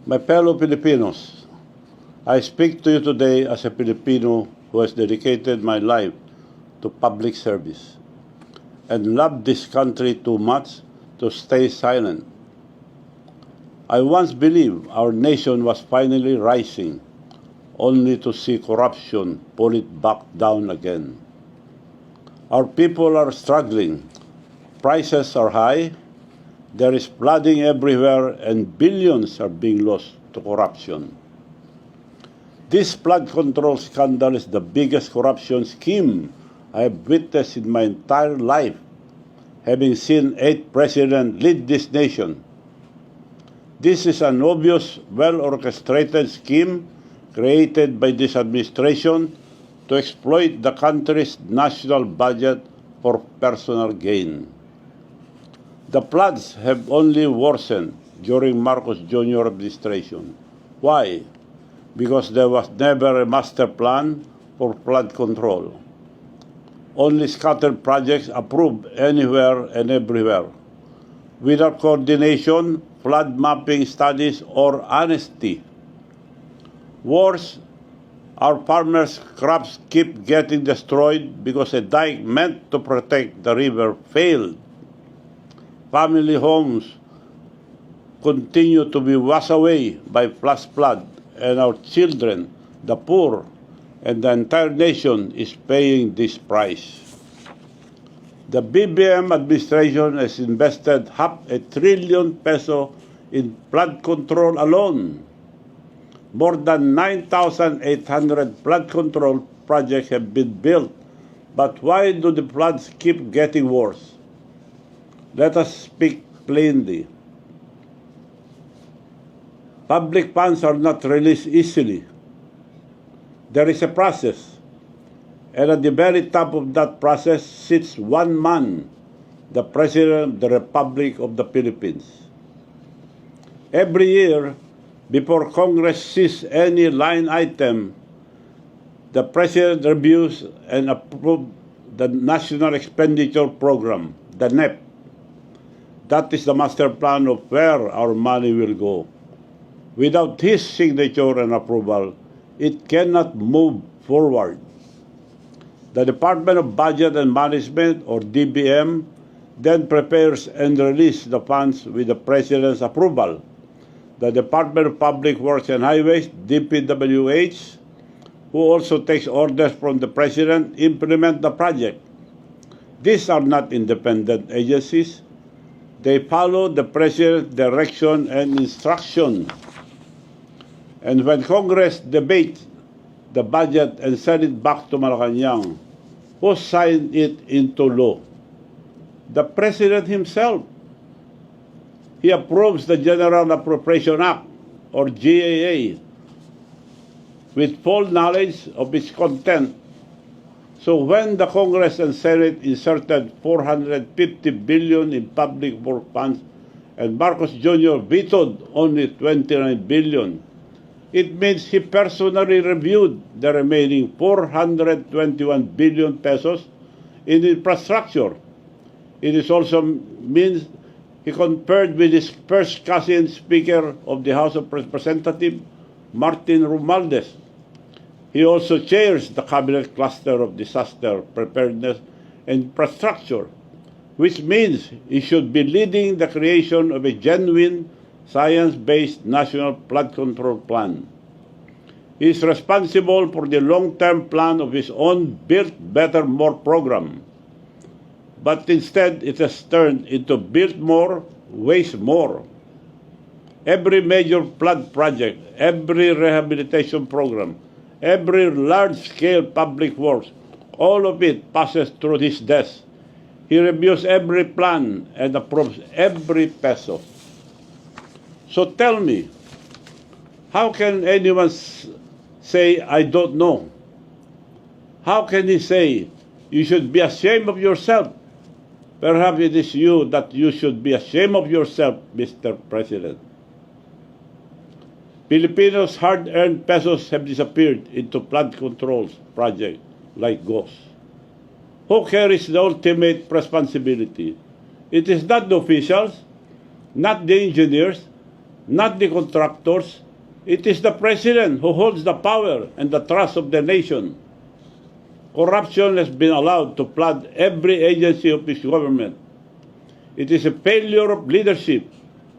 My fellow Filipinos, I speak to you today as a Filipino who has dedicated my life to public service and loved this country too much to stay silent. I once believed our nation was finally rising, only to see corruption pull it back down again. Our people are struggling. Prices are high. There is flooding everywhere, and billions are being lost to corruption. This flood control scandal is the biggest corruption scheme I have witnessed in my entire life, having seen 8 presidents lead this nation. This is an obvious, well-orchestrated scheme created by this administration to exploit the country's national budget for personal gain. The floods have only worsened during Marcos Jr. administration. Why? Because there was never a master plan for flood control. Only scattered projects approved anywhere and everywhere, without coordination, flood mapping studies, or honesty. Worse, our farmers' crops keep getting destroyed because a dike meant to protect the river failed. Family homes continue to be washed away by flash flood, and our children, the poor, and the entire nation is paying this price. The BBM administration has invested ₱500 billion in flood control alone. More than 9,800 flood control projects have been built, but why do the floods keep getting worse? Let us speak plainly. Public funds are not released easily. There is a process, and at the very top of that process sits one man, the President of the Republic of the Philippines. Every year, before Congress sees any line item, the President reviews and approves the National Expenditure Program, the NEP. That is the master plan of where our money will go. Without his signature and approval, it cannot move forward. The Department of Budget and Management, or DBM, then prepares and releases the funds with the President's approval. The Department of Public Works and Highways, DPWH, who also takes orders from the President, implement the project. These are not independent agencies. They follow the President's direction and instruction. And when Congress debates the budget and send it back to Malacanang, who signed it into law? The President himself. He approves the General Appropriation Act, or GAA, with full knowledge of its content. So when the Congress and Senate inserted $450 billion in public work funds and Marcos Jr. vetoed only $29 billion, it means he personally reviewed the remaining ₱421 billion in infrastructure. It is also means he conferred with his first cousin Speaker of the House of Representatives, Martin Romualdez. He also chairs the Cabinet Cluster of Disaster Preparedness and Infrastructure, which means he should be leading the creation of a genuine, science-based national flood control plan. He is responsible for the long-term plan of his own Build Better More program. But instead, it has turned into Build More, Waste More. Every major flood project, every rehabilitation program, every large-scale public works, all of it passes through his desk. He reviews every plan and approves every peso. So tell me, how can anyone say, I don't know? How can he say, you should be ashamed of yourself? Perhaps it is you that you should be ashamed of yourself, Mr. President. Filipinos' hard-earned pesos have disappeared into flood controls projects like ghosts. Who carries the ultimate responsibility? It is not the officials, not the engineers, not the contractors. It is the president who holds the power and the trust of the nation. Corruption has been allowed to flood every agency of this government. It is a failure of leadership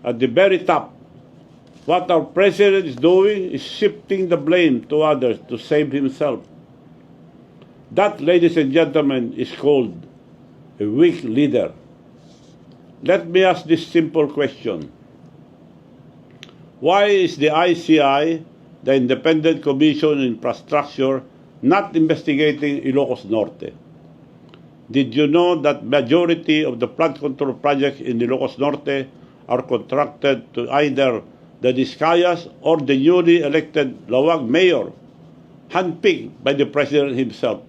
at the very top. What our president is doing is shifting the blame to others to save himself. That, ladies and gentlemen, is called a weak leader. Let me ask this simple question. Why is the ICI, the Independent Commission on Infrastructure, not investigating Ilocos Norte? Did you know that majority of the flood control projects in Ilocos Norte are contracted to either the Discayas or the newly elected Lawag mayor, handpicked by the president himself?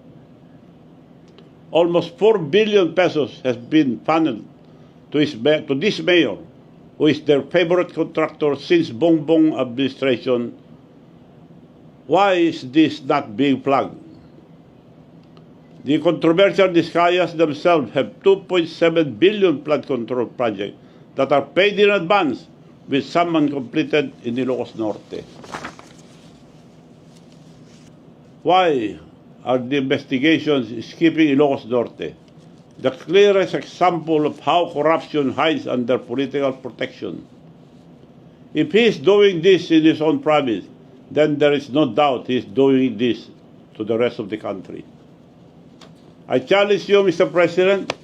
Almost 4 billion pesos has been funneled to this mayor, who is their favorite contractor since Bongbong administration. Why is this not being flagged? The controversial Discayas themselves have 2.7 billion flood control projects that are paid in advance, with some uncompleted in Ilocos Norte. Why are the investigations skipping Ilocos Norte? The clearest example of how corruption hides under political protection. If he is doing this in his own province, then there is no doubt he is doing this to the rest of the country. I challenge you, Mr. President,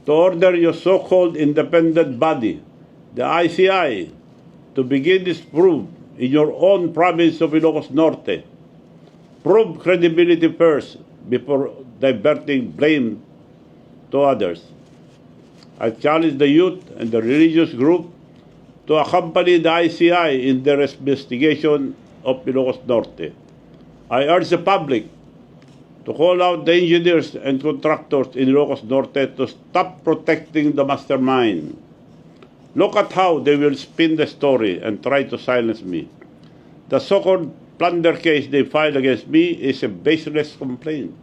to order your so-called independent body, the ICI, to begin this probe in your own province of Ilocos Norte. Prove credibility first before diverting blame to others. I challenge the youth and the religious group to accompany the ICI in their investigation of Ilocos Norte. I urge the public to call out the engineers and contractors in Ilocos Norte to stop protecting the mastermind. Look at how they will spin the story and try to silence me. The so-called plunder case they filed against me is a baseless complaint,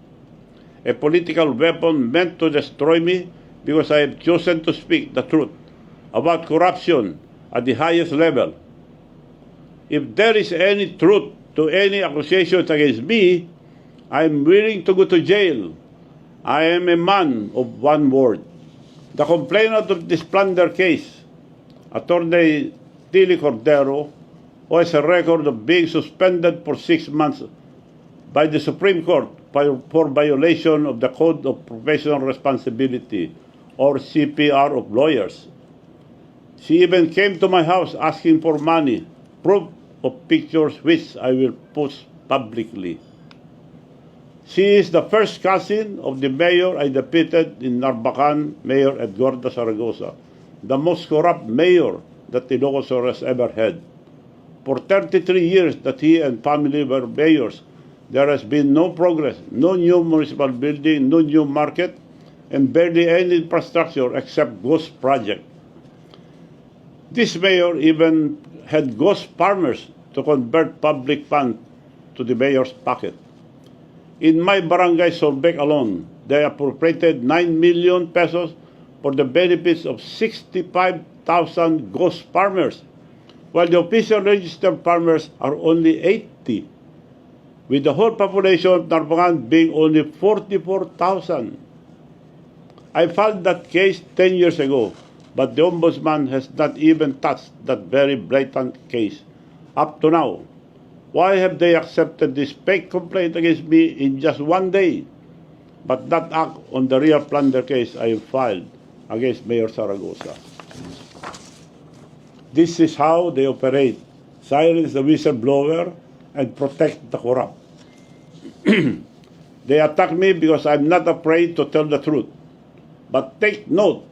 a political weapon meant to destroy me because I have chosen to speak the truth about corruption at the highest level. If there is any truth to any accusations against me, I am willing to go to jail. I am a man of one word. The complainant of this plunder case, Attorney Tilly Cordero, who has a record of being suspended for 6 months by the Supreme Court for violation of the Code of Professional Responsibility, or CPR of lawyers. She even came to my house asking for money, proof of pictures which I will post publicly. She is the first cousin of the mayor I defeated in Narvacan, Mayor Edgardo Zaragoza, the most corrupt mayor that Ilocos Sur has ever had. For 33 years that he and family were mayors, there has been no progress, no new municipal building, no new market, and barely any infrastructure except ghost project. This mayor even had ghost farmers to convert public funds to the mayor's pocket. In my barangay Solbec alone, they appropriated 9 million pesos for the benefits of 65,000 ghost farmers, while the official registered farmers are only 80, with the whole population of Narvacan being only 44,000. I filed that case 10 years ago, but the Ombudsman has not even touched that very blatant case up to now. Why have they accepted this fake complaint against me in just one day, but not act on the real plunder case I have filed against Mayor Zaragoza? This is how they operate: silence the whistleblower and protect the corrupt. They attack me because I'm not afraid to tell the truth. But take note,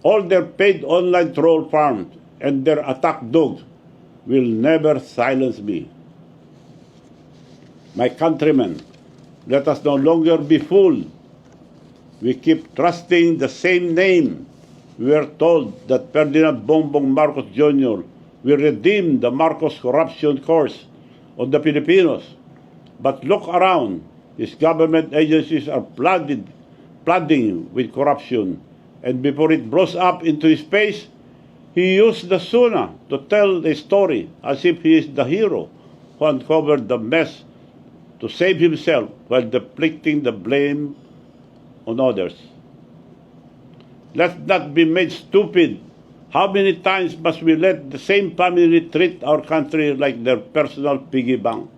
all their paid online troll farms and their attack dogs will never silence me. My countrymen, let us no longer be fooled. We keep trusting the same name. We are told that Ferdinand Bongbong Marcos Jr. will redeem the Marcos corruption course on the Filipinos. But look around, his government agencies are flooding with corruption. And before it blows up into his face, He used the Suna to tell the story as if he is the hero who uncovered the mess to save himself while deflecting the blame on others. Let's not be made stupid. How many times must we let the same family treat our country like their personal piggy bank?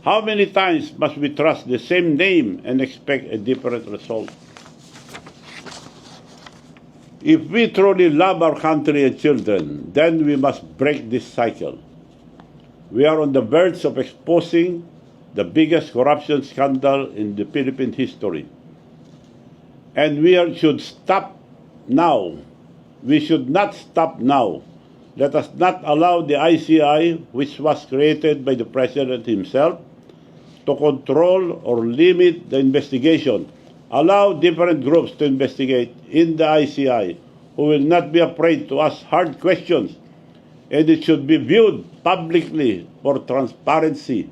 How many times must we trust the same name and expect a different result? If we truly love our country and children, then we must break this cycle. We are on the verge of exposing the biggest corruption scandal in the Philippine history. And should stop now. We should not stop now. Let us not allow the ICI, which was created by the President himself, to control or limit the investigation. Allow different groups to investigate in the ICI who will not be afraid to ask hard questions, and it should be viewed publicly for transparency.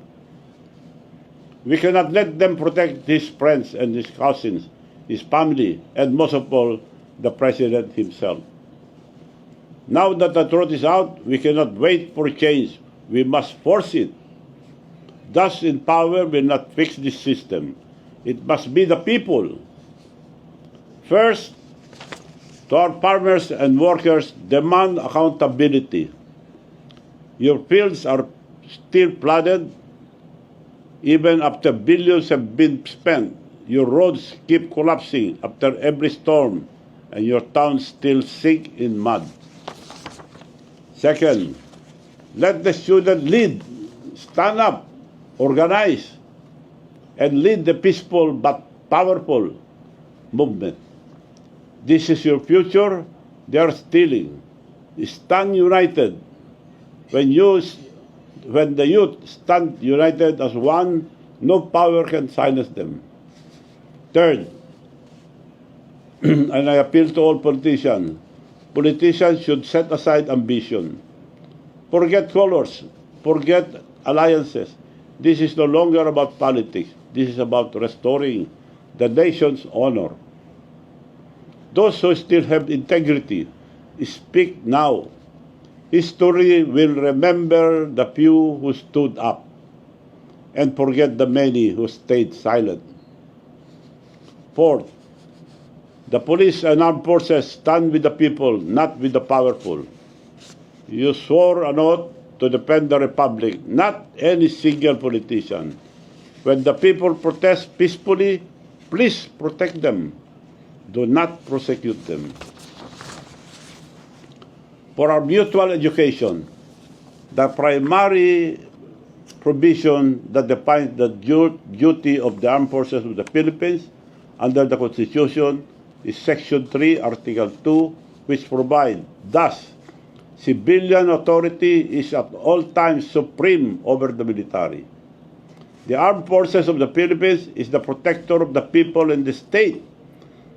We cannot let them protect his friends and his cousins, his family, and most of all, the President himself. Now that the truth is out, we cannot wait for change. We must force it. Thus, in power will not fix this system. It must be the people. First, to our farmers and workers, demand accountability. Your fields are still flooded, even after billions have been spent. Your roads keep collapsing after every storm, and your towns still sink in mud. Second, let the student lead, stand up, organize, and lead the peaceful but powerful movement. This is your future. They are stealing. Stand united. When the youth stand united as one, no power can silence them. Third, and I appeal to all politicians, politicians should set aside ambition. Forget colors, forget alliances. This is no longer about politics. This is about restoring the nation's honor. Those who still have integrity, speak now. History will remember the few who stood up and forget the many who stayed silent. Fourth, the police and armed forces stand with the people, not with the powerful. You swore an oath to defend the Republic, not any single politician. When the people protest peacefully, please protect them. Do not prosecute them. For our mutual education, the primary provision that defines the duty of the armed forces of the Philippines under the Constitution is Section 3, Article 2, which provides, thus, civilian authority is at all times supreme over the military. The armed forces of the Philippines is the protector of the people and the state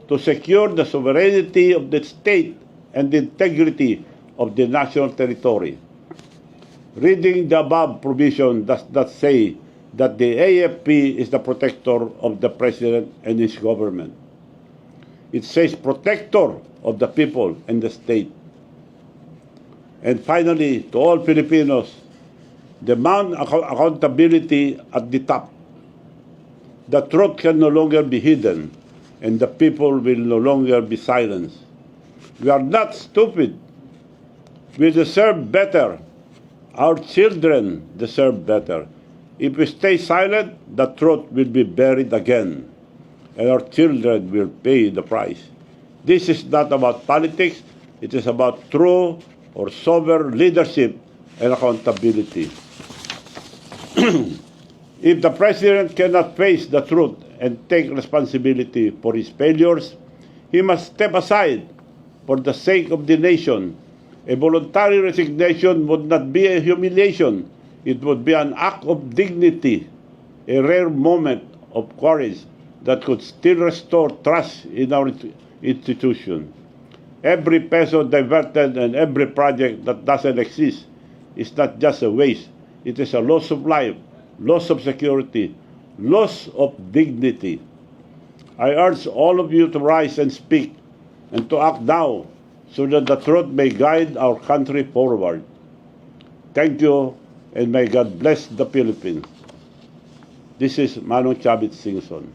to secure the sovereignty of the state and the integrity of the national territory. Reading the above provision does not say that the AFP is the protector of the President and his government. It says protector of the people and the state. And finally, to all Filipinos, demand accountability at the top. The truth can no longer be hidden, and the people will no longer be silenced. We are not stupid. We deserve better. Our children deserve better. If we stay silent, the truth will be buried again, and our children will pay the price. This is not about politics. It is about true or sober leadership and accountability. If the President cannot face the truth and take responsibility for his failures, he must step aside for the sake of the nation. A voluntary resignation would not be a humiliation. It would be an act of dignity, a rare moment of courage that could still restore trust in our institution. Every peso diverted and every project that doesn't exist is not just a waste. It is a loss of life, loss of security, loss of dignity. I urge all of you to rise and speak and to act now. so that the truth may guide our country forward. Thank you, and may God bless the Philippines. This is Manong Chavit Singson.